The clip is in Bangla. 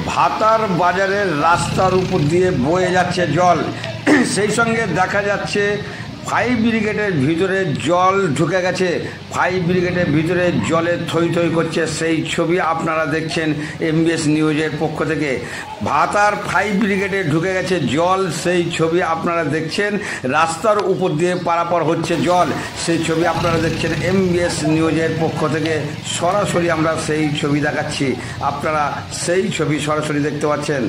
ভাতার বাজারের রাস্তার উপর দিয়ে বয়ে যাচ্ছে জল, সেই সঙ্গে দেখা যাচ্ছে ফায়ার ব্রিগেডের ভিতরে জল ঢুকে গেছে। ফায়ার ব্রিগেডের ভিতরে জলে থই থই করছে, সেই ছবি আপনারা দেখছেন এমবিএস নিউজের পক্ষ থেকে। ভাতার ফায়ার ব্রিগেডে ঢুকে গেছে জল, সেই ছবি আপনারা দেখছেন। রাস্তার উপর দিয়ে পারাপার হচ্ছে জল, সেই ছবি আপনারা দেখছেন এমবিএস নিউজের পক্ষ থেকে। সরাসরি আমরা সেই ছবি দেখাচ্ছি, আপনারা সেই ছবি সরাসরি দেখতে পাচ্ছেন।